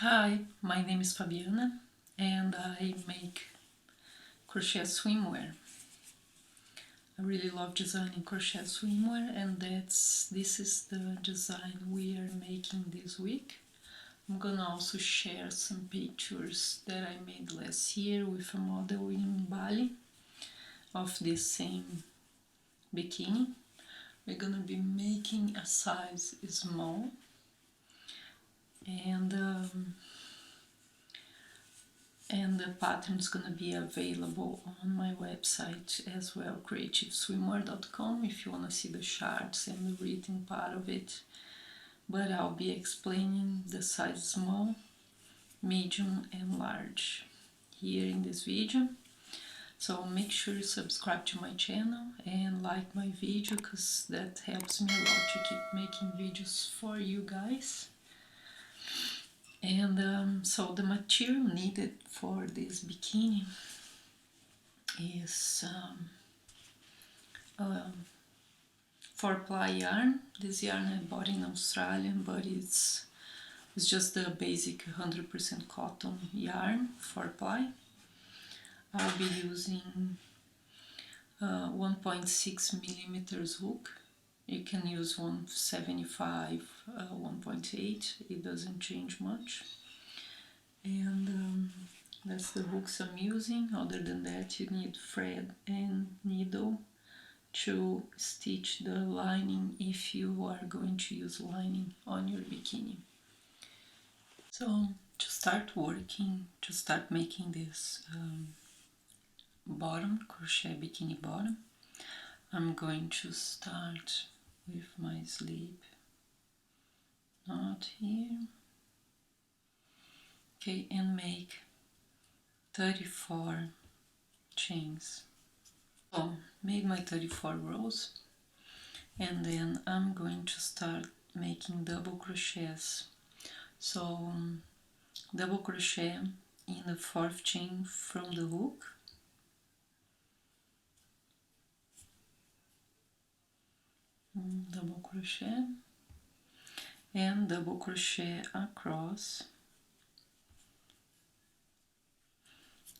Hi, my name is Fabiana and I make crochet swimwear. I really love designing crochet swimwear, and this is the design we are making this week. I'm gonna also share some pictures that I made last year with a model in Bali of this same bikini. We're gonna be making a size small, and the pattern is going to be available on my website as well, creativeswimwear.com, if you want to see the charts and the written part of it. But I'll be explaining the size small, medium and large here in this video. So make sure you subscribe to my channel and like my video, because that helps me a lot to keep making videos for you guys. And so the material needed for this bikini is 4-ply yarn. This yarn I bought in Australia, but it's just the basic 100% cotton yarn, 4-ply. I'll be using 1.6 millimeters hook. You can use 175, 1.8, it doesn't change much. And that's the hooks I'm using. Other than that, you need thread and needle to stitch the lining if you are going to use lining on your bikini. So to start working, to start making this bottom, crochet bikini bottom, I'm going to start with my slip knot here, okay, and make 34 chains. So made my 34 rows, and then I'm going to start making double crochets. So double crochet in the 4th chain from the hook, double crochet, and double crochet across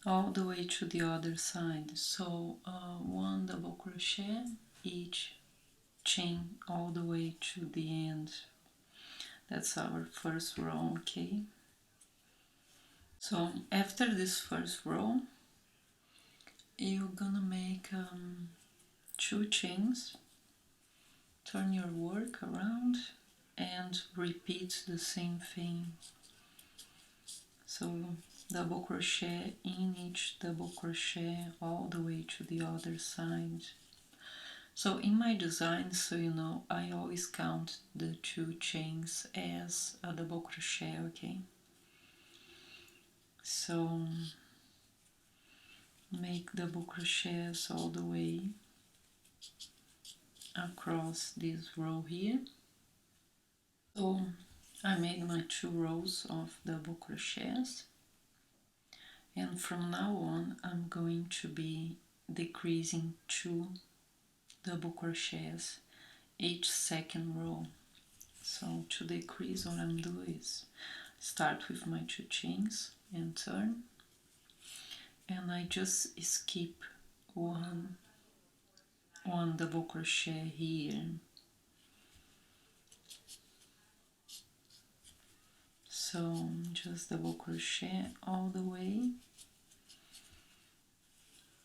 all the way to the other side. So 1 double crochet each chain all the way to the end. That's our first row, okay? So after this first row, you're gonna make 2 chains, turn your work around and repeat the same thing. So double crochet in each double crochet all the way to the other side. So in my design, so you know, I always count the 2 chains as a double crochet, okay? So make double crochets all the way across this row here. So I made my 2 rows of double crochets, and from now on I'm going to be decreasing 2 double crochets each second row. So to decrease, what I'm doing is start with my 2 chains and turn, and I just skip one double crochet here. So just double crochet all the way,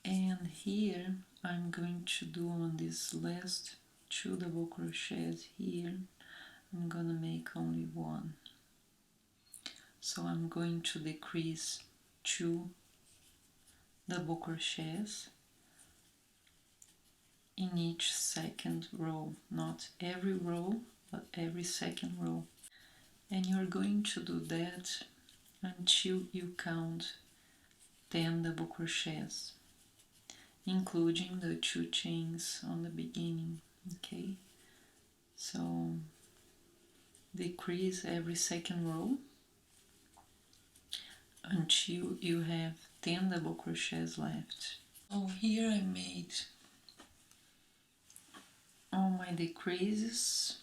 and here I'm going to do on this last 2 double crochets here, I'm gonna make only 1. So I'm going to decrease 2 double crochets in each second row, not every row, but every second row. And you're going to do that until you count 10 double crochets, including the 2 chains on the beginning, okay? So decrease every second row until you have 10 double crochets left. So here I made all my decreases,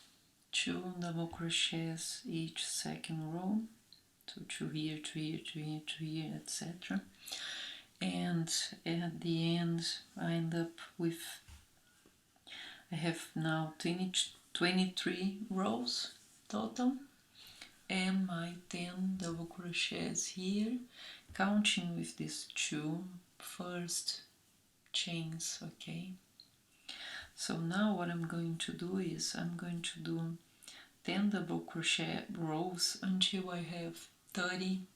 2 double crochets each second row, so to here, to here, to here, to here, etc. And at the end I end up with, I have now 23 rows total, and my 10 double crochets here, counting with these two first chains. Okay, so now what I'm going to do is I'm going to do 10 double crochet rows until I have 30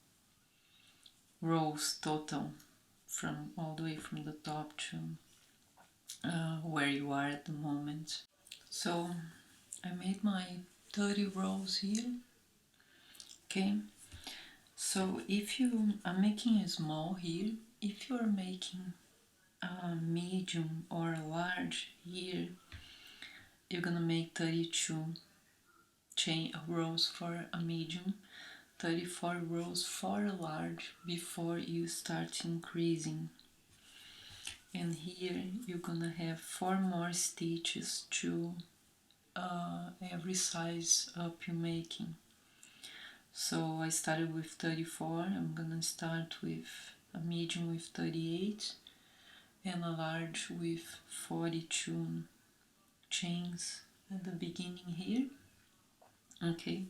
rows total, from all the way from the top to where you are at the moment. So I made my 30 rows here. Okay, so if you are making a small here, if you are making a medium or a large here, you're gonna make 32 rows for a medium, 34 rows for a large before you start increasing. And here you're gonna have 4 more stitches to every size up you're making. So I started with 34, I'm gonna start with a medium with 38 and a large with 42 chains at the beginning here. Okay,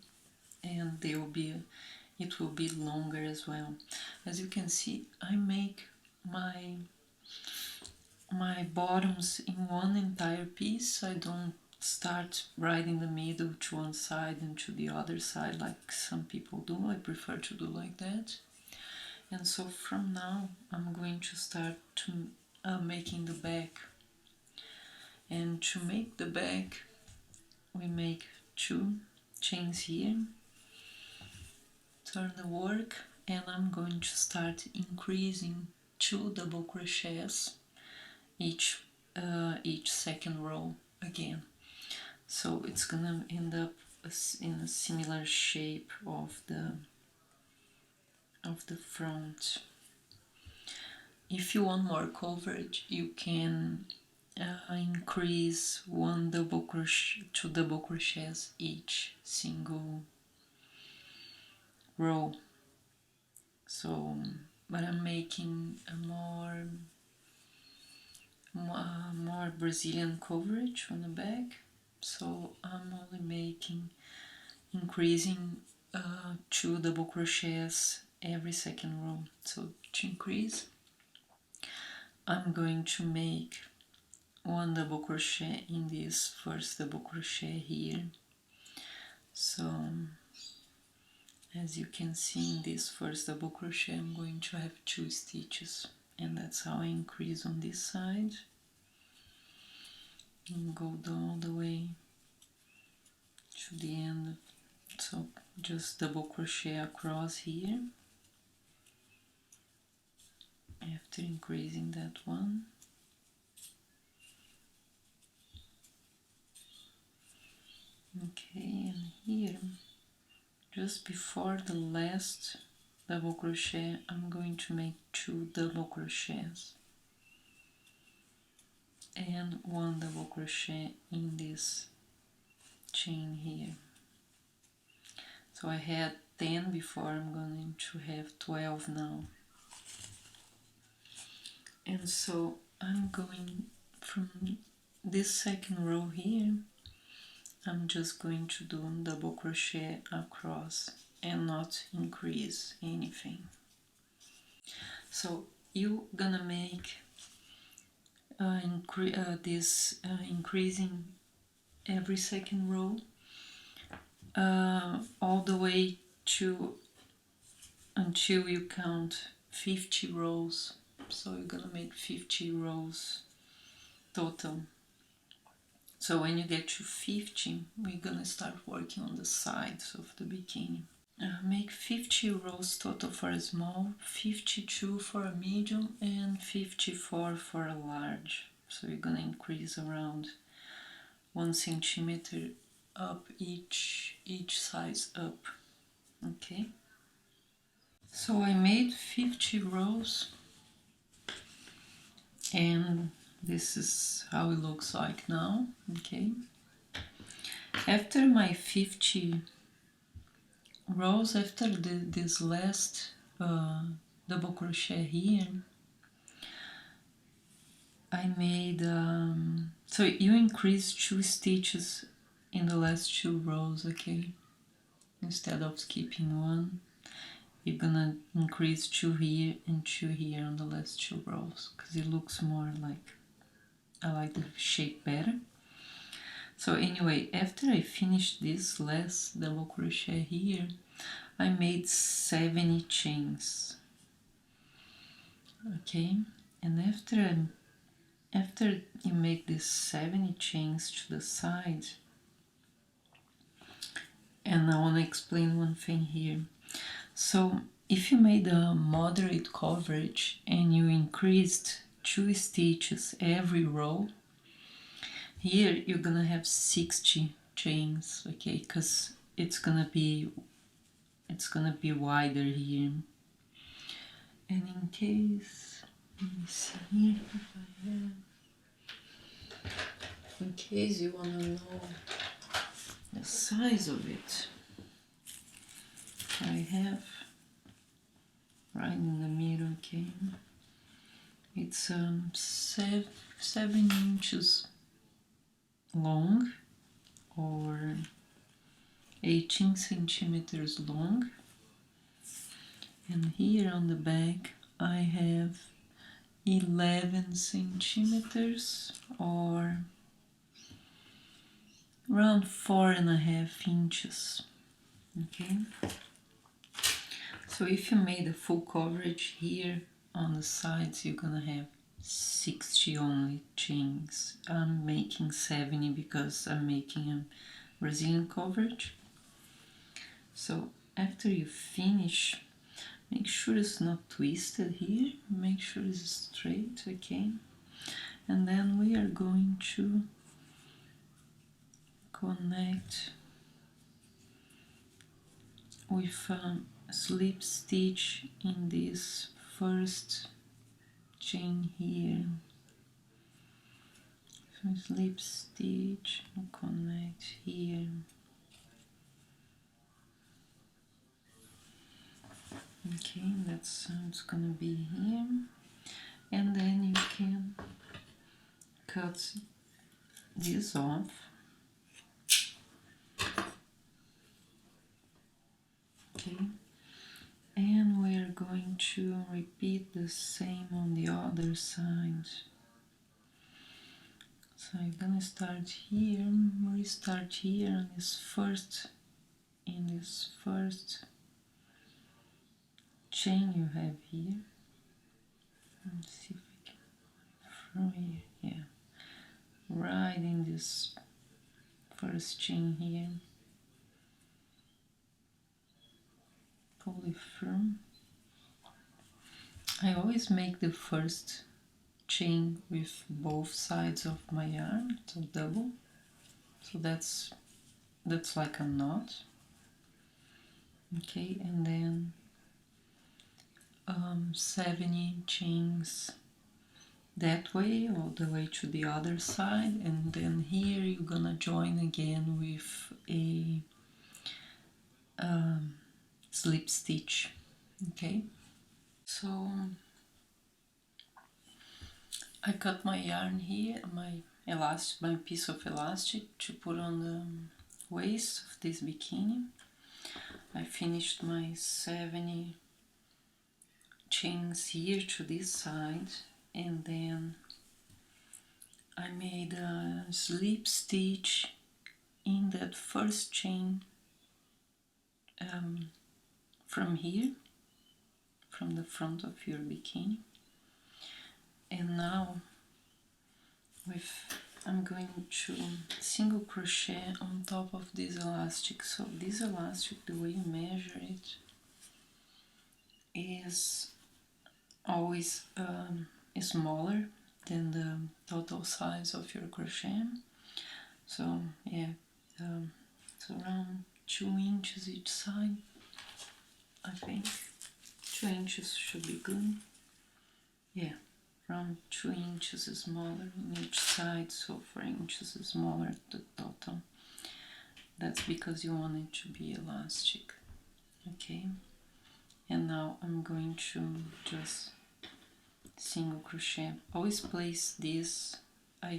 and it will be longer as well. As you can see, I make my bottoms in one entire piece. I don't start right in the middle to one side and to the other side like some people do. I prefer to do like that. And so from now I'm going to start to making the back. And to make the back, we make 2 chains here, turn the work, and I'm going to start increasing 2 double crochets each second row again. So it's gonna end up in a similar shape of the front. If you want more coverage, you can increase 2 double crochets each single row. So, but I'm making a more Brazilian coverage on the back, so I'm only increasing 2 double crochets every second row. So to increase, I'm going to make 1 double crochet in this first double crochet here. So as you can see, in this first double crochet I'm going to have 2 stitches, and that's how I increase on this side and go down all the way to the end. So just double crochet across here after increasing that one. Okay, and here, just before the last double crochet, I'm going to make 2 double crochets and 1 double crochet in this chain here. So I had 10 before, I'm going to have 12 now. And so I'm going from this second row here, I'm just going to do double crochet across and not increase anything. So you're gonna make increasing every second row all the way to until you count 50 rows. So you're gonna make 50 rows total. So when you get to 50, we're gonna start working on the sides of the bikini. Make 50 rows total for a small, 52 for a medium, and 54 for a large. So you're gonna increase around 1 centimeter up each size up. Okay. So I made 50 rows, and this is how it looks like now. Okay. After my 50 rows after this last double crochet here, I made so you increase 2 stitches in the last 2 rows, okay? Instead of skipping one, you're gonna increase 2 here and 2 here on the last 2 rows, because it looks more like, I like the shape better. So anyway, after I finished this last double crochet here, I made 70 chains, okay? And after you make these 70 chains to the side, and I want to explain one thing here. So if you made a moderate coverage and you increased 2 stitches every row, here you're gonna have 60 chains, okay? Because it's gonna be wider here. And in case, let me see here if I have, in case you wanna know the size of it, I have right in the middle, okay? It's 7 inches long, or 18 centimeters long, and here on the back I have 11 centimeters, or around 4.5 inches, okay? So if you made a full coverage here on the sides, you're gonna have 60 only chains. I'm making 70 because I'm making a Brazilian coverage. So after you finish, make sure it's not twisted here, make sure it's straight, okay? And then we are going to connect with a slip stitch in this first chain here. So slip stitch, connect here. Okay, that's how it's gonna be here. And then you can cut this off. Okay, and we are going to repeat the same on the other side. So I'm gonna start here, restart here on this first, in this first chain you have here. Let's see if I can from here, yeah, right in this first chain here. Pull it firm. I always make the first chain with both sides of my yarn, so double. So that's like a knot. Okay, and then 70 chains that way, all the way to the other side, and then here you're gonna join again with a slip stitch. Okay, so I cut my yarn here, my piece of elastic to put on the waist of this bikini. I finished my 70 chains here to this side, and then I made a slip stitch in that first chain from here, from the front of your bikini. And now I'm going to single crochet on top of this elastic. So this elastic, the way you measure it is always smaller than the total size of your crochet. So yeah, it's around 2 inches each side, I think. 2 inches should be good. Yeah, around 2 inches smaller on each side, so 4 inches smaller the total. That's because you want it to be elastic. okay? And now I'm going to just single crochet. Always place this, I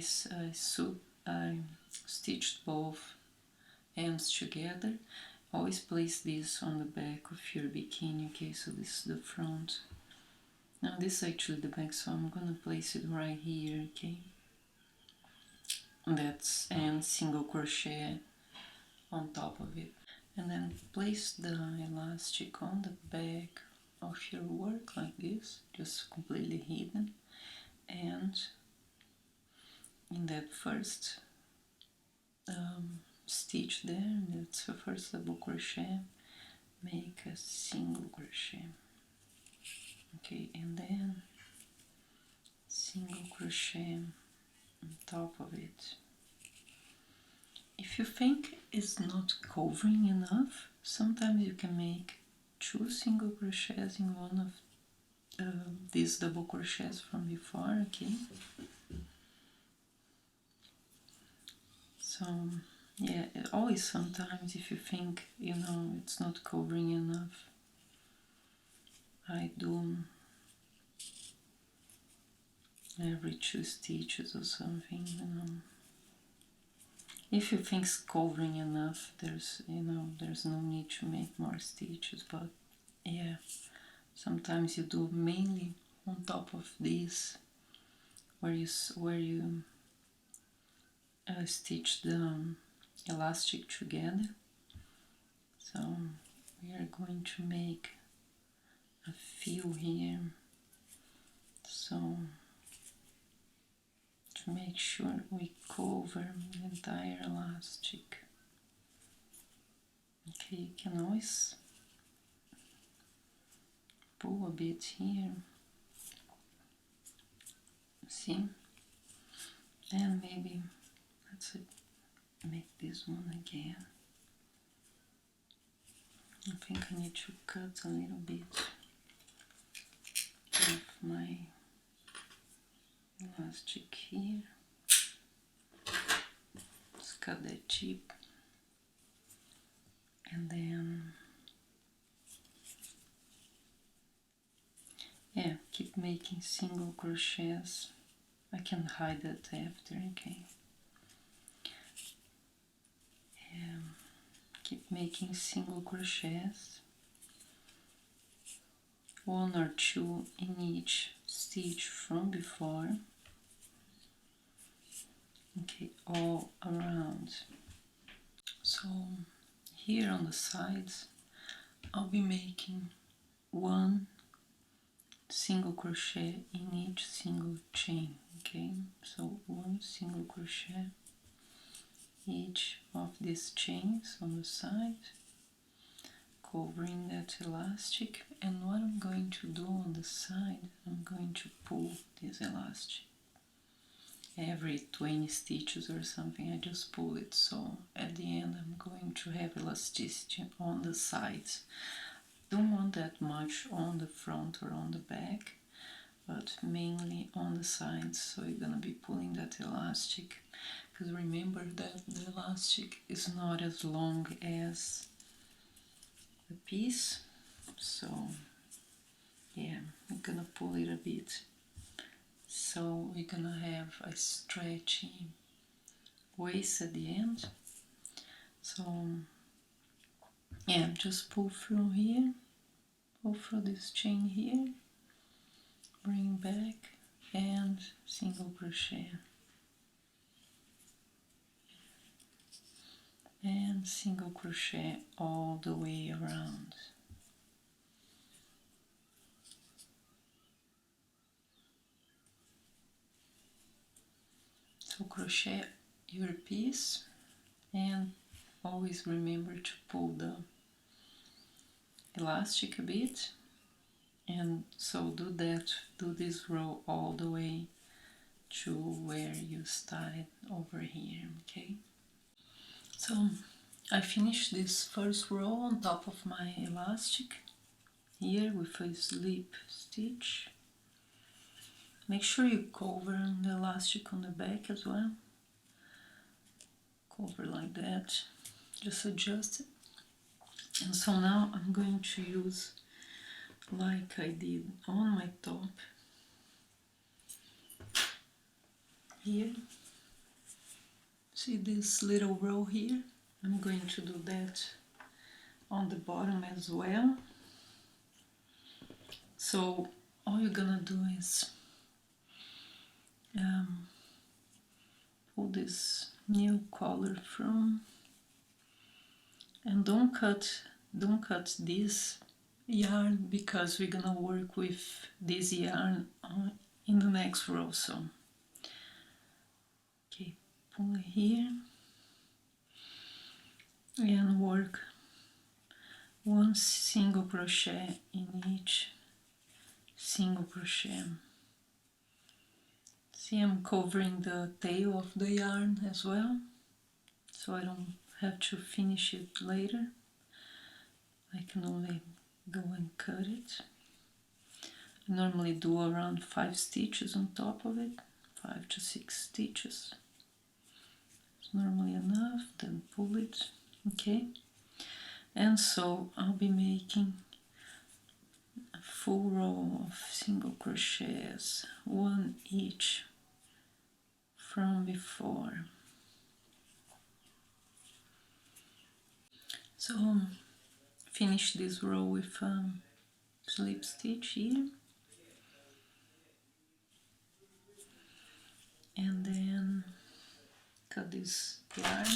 stitched both ends together. Always place this on the back of your bikini, okay? So this is the front. Now this is actually the back, so I'm gonna place it right here, okay? And single crochet on top of it. And then place the elastic on the back of your work like this, just completely hidden. And in that first stitch there, that's the first double crochet, make a single crochet, okay? And then single crochet on top of it. If you think it's not covering enough, sometimes you can make 2 single crochets in one of these double crochets from before, okay? So yeah, always sometimes if you think, you know, it's not covering enough, I do every 2 stitches or something, you know. If you think it's covering enough, there's, you know, there's no need to make more stitches, but yeah, sometimes you do mainly on top of this where you stitch the elastic together. So we are going to make a few here, so to make sure we cover the entire elastic. Okay, you can always pull a bit here, see, and maybe let's make this one again. I think I need to cut a little bit of my elastic here. Let's cut that tip, and then yeah, keep making single crochets. I can hide that after, okay? Keep making single crochets, 1 or 2 in each stitch from before, okay, all around. So here on the sides I'll be making 1 single crochet in each single chain, okay? So 1 single crochet each of these chains on the side, covering that elastic. And what I'm going to do on the side, I'm going to pull this elastic every 20 stitches or something. I just pull it, so at the end I'm going to have elasticity on the sides. Don't want that much on the front or on the back, but mainly on the sides. So you're gonna be pulling that elastic, because remember that the elastic is not as long as the piece, so yeah, we're gonna pull it a bit, so we're gonna have a stretchy waist at the end. So yeah, just pull through here, pull through this chain here, bring back, and single crochet, and single crochet all the way around. So crochet your piece, and always remember to pull the elastic a bit, and so do this row all the way to where you started over here, okay? So I finished this first row on top of my elastic here with a slip stitch. Make sure you cover the elastic on the back as well. Cover like that, just adjust it. And so now I'm going to use, like I did on my top here, see this little row here? I'm going to do that on the bottom as well. So all you're gonna do is pull this new color from, and don't cut this yarn, because we're gonna work with this yarn in the next row. So okay, pull it here and work one single crochet in each single crochet. See, I'm covering the tail of the yarn as well, so I don't have to finish it later. I can only go and cut it. I normally do around 5 stitches on top of it, 5 to 6 stitches. It's normally enough, then pull it, okay? And so I'll be making a full row of single crochets, one each from before. So finish this row with slip stitch here, and then cut this yarn,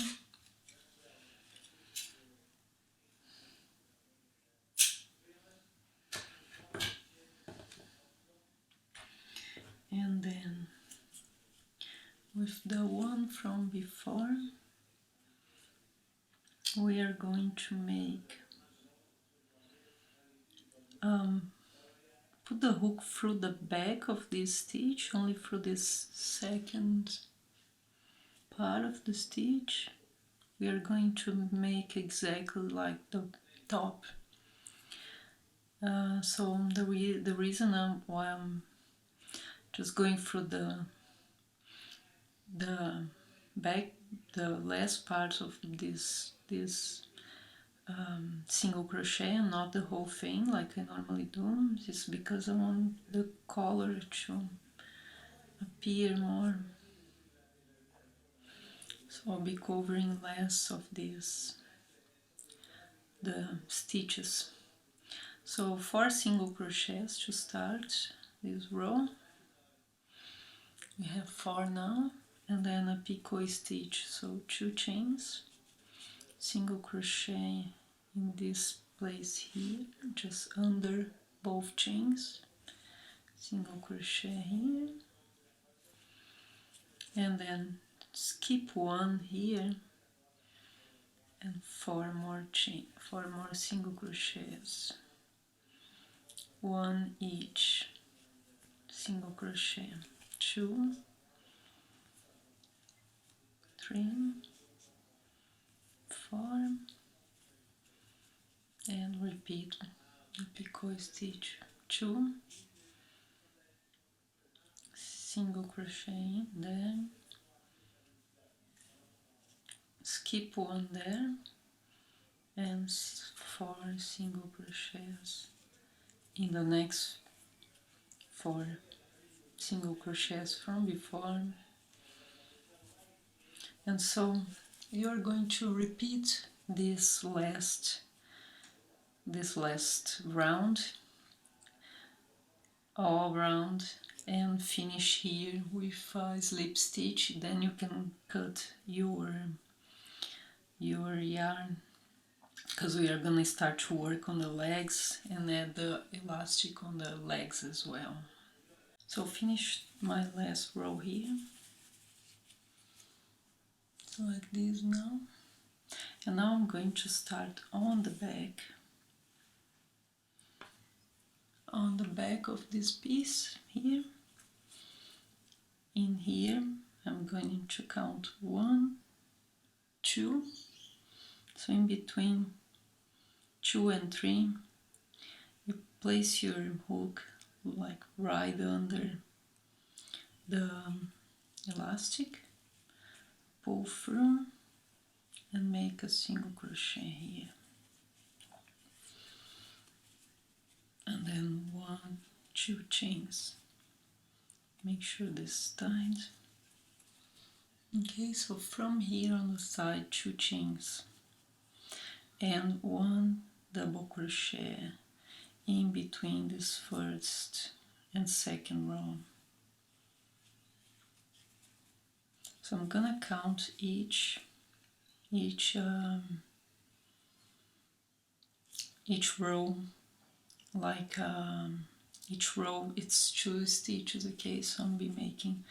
and then with the one from before we are going to make put the hook through the back of this stitch, only through this second part of the stitch. We are going to make exactly like the top. So the reason why I'm just going through the back, the last part of this single crochet and not the whole thing like I normally do, just because I want the color to appear more. So I'll be covering less of the stitches. So 4 single crochets to start this row. We have 4 now, and then a picot stitch, so 2 chains, single crochet in this place here, just under both chains, single crochet here, and then skip 1 here, and 4 more single crochets, 1 each, single crochet, 2, 3, 4, and repeat the picot stitch, 2 single crochet there, skip 1 there, and 4 single crochets in the next 4 single crochets from before. And so you're going to repeat this last round all around and finish here with a slip stitch. Then you can cut your yarn, because we are going to start to work on the legs and add the elastic on the legs as well. So finish my last row here, so like this now. And now I'm going to start on the back of this piece here. In here I'm going to count 1, 2, so in between 2 and 3 you place your hook like right under the elastic, pull through and make a single crochet here. and then 1, 2 chains. Make sure this is tied. Okay, so from here on the side, 2 chains and 1 double crochet in between this first and second row. So I'm gonna count each row, like each row it's 2 stitches. Okay, so I'll be making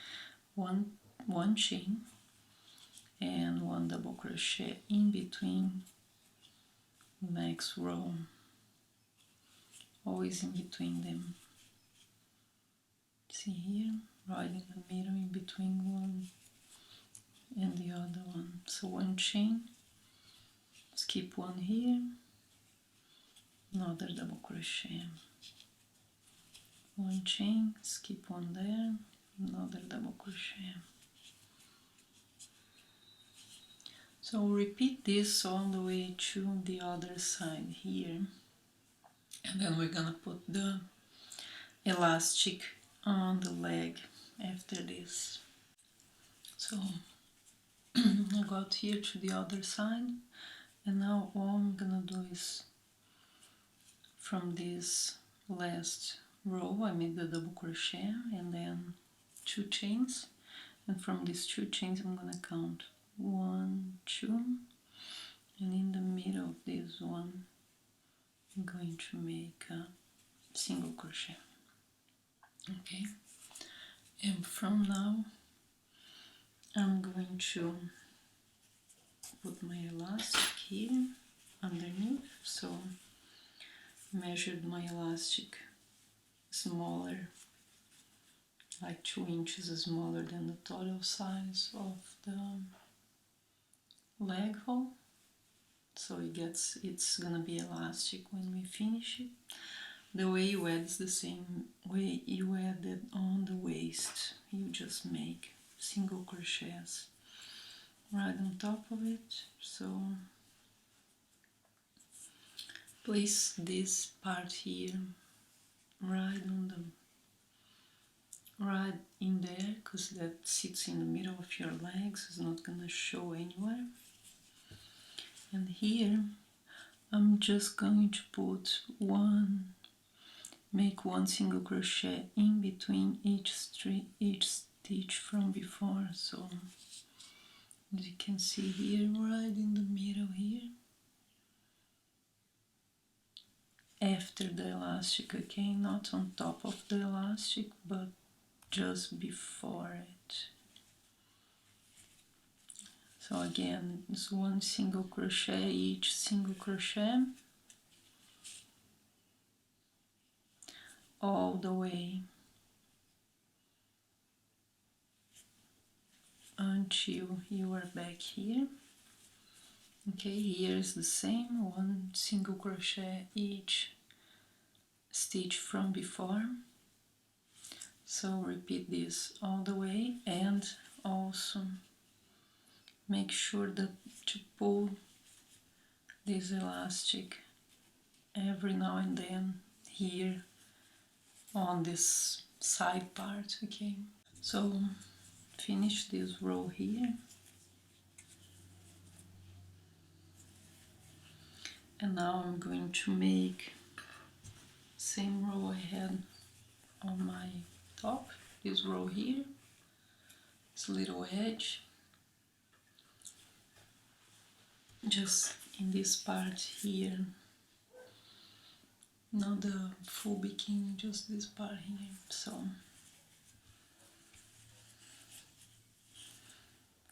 one chain and 1 double crochet in between next row, always in between them. See here, right in the middle, in between one and the other one. So 1 chain, skip 1 here, another double crochet, 1 chain, skip 1 there, another double crochet. So repeat this all the way to the other side here, and then we're gonna put the elastic on the leg after this. So I got here to the other side, and now all I'm gonna do is from this last row I made the double crochet and then 2 chains, and from these 2 chains I'm gonna count 1, 2, and in the middle of this one I'm going to make a single crochet. Okay, and from now I'm going to put my elastic here underneath. So measured my elastic smaller, like 2 inches smaller than the total size of the leg hole, so it's gonna be elastic when we finish it. The way you add is the same way you add it on the waist. You just make single crochets right on top of it. So place this part here right in there, because that sits in the middle of your legs, it's not gonna show anywhere. And here I'm just going to put make 1 single crochet in between each stitch from before. So as you can see here, right in the middle here, after the elastic, okay, not on top of the elastic, but just before it. So again, it's 1 single crochet, each single crochet all the way until you are back here. Okay, here is the same, 1 single crochet each stitch from before. So repeat this all the way, and also make sure that to pull this elastic every now and then here on this side part. Okay, so finish this row here, and now I'm going to make same row I had on my top, this row here, this little edge, just in this part here, not the full bikini, just this part here. So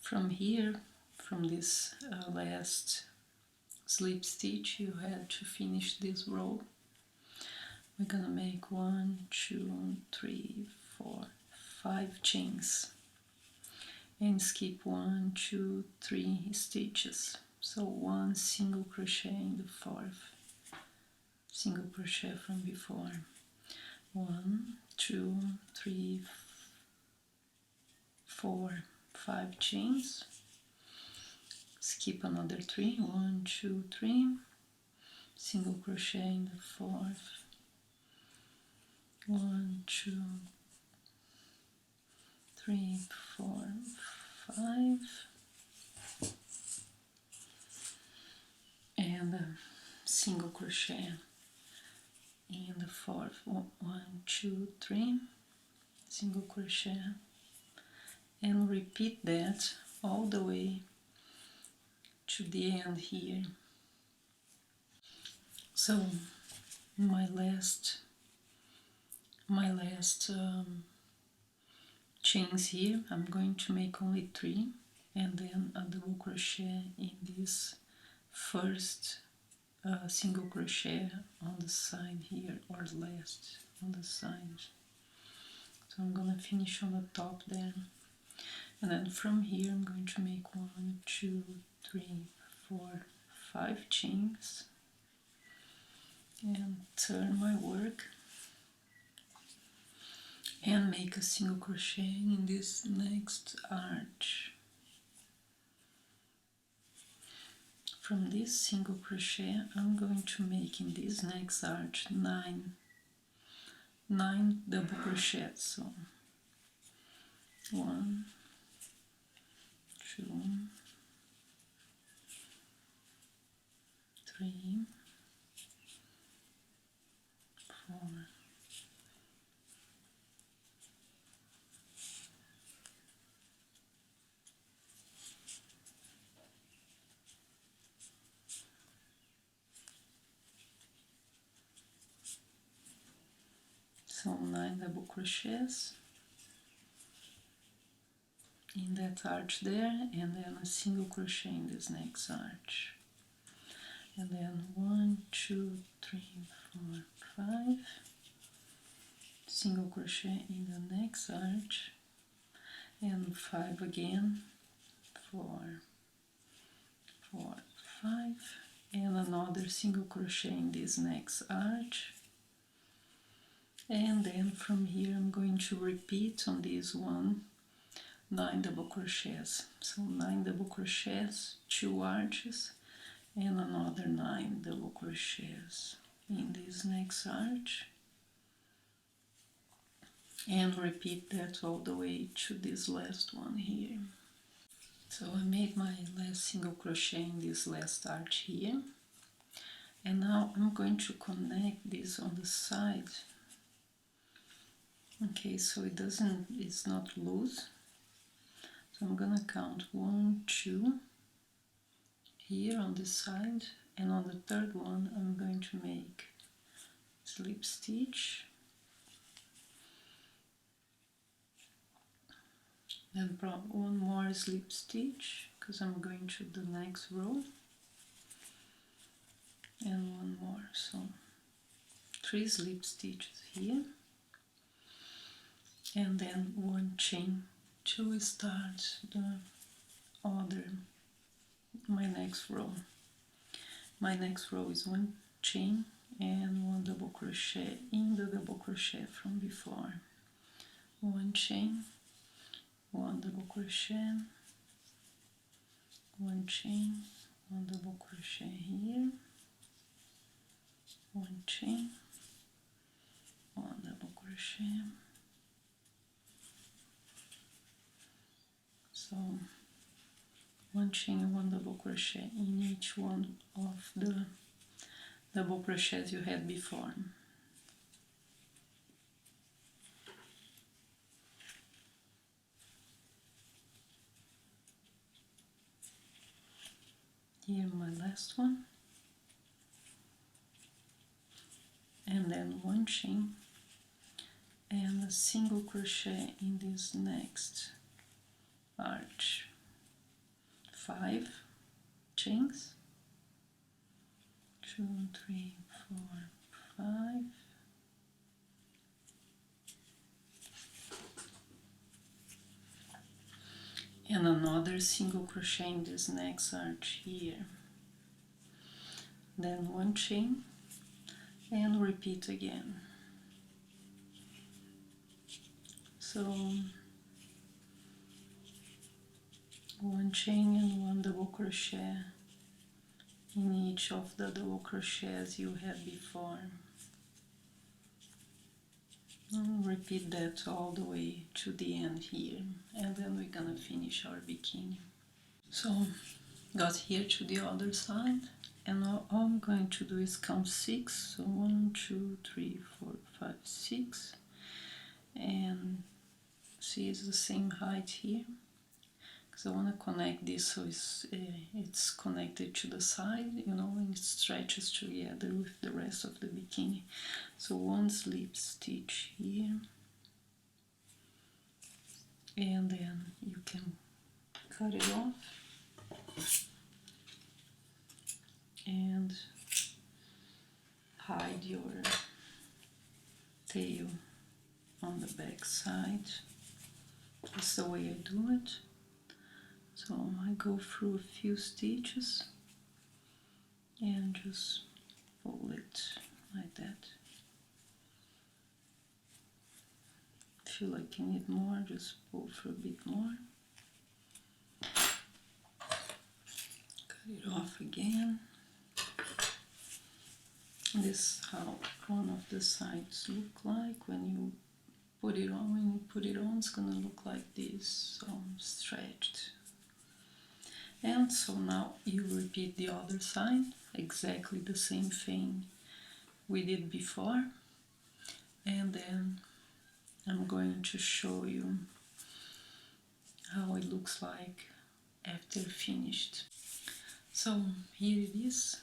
from here, from this last slip stitch, you had to finish this row. We're gonna make 1, 2, 3, 4, 5 chains and skip 1, 2, 3 stitches. So 1 single crochet in the 4th single crochet from before. 1, 2, 3, 4, 5 chains, skip another 3, 1, 2, 3, single crochet in the 4th, 1, 2, 3, 4, 5, and a single crochet in the fourth. 1, 2, 3, single crochet, and repeat that all the way to the end here. So my last chains here, I'm going to make only 3, and then a double crochet in this first single crochet on the side here, or last on the side. So I'm gonna finish on the top there, and then from here I'm going to make 1, 2, 3, 4, 5 chains and turn my work and make a single crochet in this next arch. From this single crochet I'm going to make in this next arch 9 double crochets. So 1, 2, 3, 4, so 9 double crochets in that arch there, and then a single crochet in this next arch, and then 1, 2, 3, 4, 5, single crochet in the next arch, and 5 again, 4, 4, 5, and another single crochet in this next arch. And then from here I'm going to repeat on this one 9 double crochets. So 9 double crochets, 2 arches, and another 9 double crochets in this next arch, and repeat that all the way to this last one here. So I made my last single crochet in this last arch here, and now I'm going to connect this on the side. Okay, so it's not loose. So I'm gonna count 1, 2 here on this side, and on the third one I'm going to make slip stitch, then one more slip stitch because I'm going to the next row, and one more, so 3 slip stitches here, and then 1 chain to start my next row. My next row is 1 chain and 1 double crochet in the double crochet from before. 1 chain, 1 double crochet, 1 chain, 1 double crochet here, 1 chain, 1 double crochet. So 1 chain and 1 double crochet in each one of the double crochets you had before. Here my last one, and then 1 chain and a single crochet in this next arch. 5 chains, 2, 3, 4, 5, and another single crochet in this next arch here, then 1 chain and repeat again. So 1 chain and 1 double crochet in each of the double crochets you had before. And repeat that all the way to the end here, and then we're gonna finish our bikini. So got here to the other side, and all I'm going to do is count 6. So 1, 2, 3, 4, 5, 6, and see it's the same height here, because I want to connect this so it's connected to the side, you know, and it stretches together with the rest of the bikini. So one slip stitch here, and then you can cut it off and hide your tail on the back side. That's the way I do it. So I go through a few stitches and just pull it like that. If you like you need more, just pull through a bit more. Cut it off again. This is how one of the sides look like when you put it on. When you put it on, it's gonna look like this, stretched. And so now you repeat the other side, exactly the same thing we did before, and then I'm going to show you how it looks like after finished. So here it is,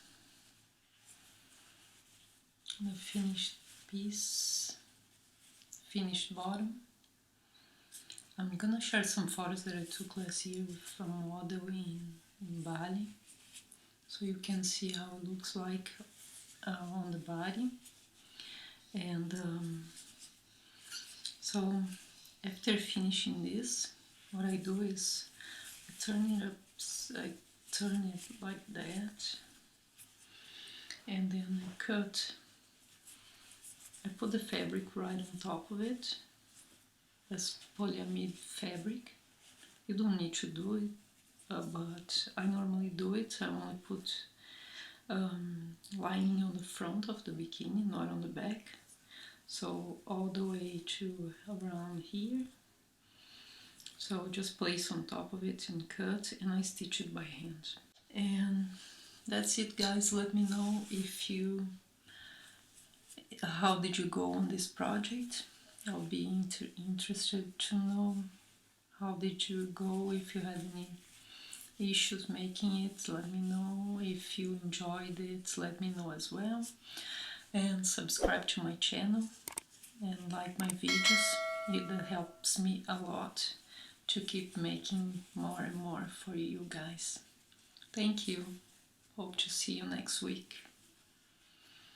the finished piece, finished bottom. I'm gonna share some photos that I took last year with a model in Bali, so you can see how it looks like on the body. And so after finishing this, what I do is I turn it like that, and then I cut. I put the fabric right on top of it. That's polyamide fabric. You don't need to do it, but I normally do it. I only put lining on the front of the bikini, not on the back. So all the way to around here. So just place on top of it and cut, and I stitch it by hand. And that's it, guys. Let me know if you, how did you go on this project? I'll be interested to know how did you go. If you had any issues making it, let me know. If you enjoyed it, let me know as well. And subscribe to my channel and like my videos. It helps me a lot to keep making more and more for you guys. Thank you. Hope to see you next week.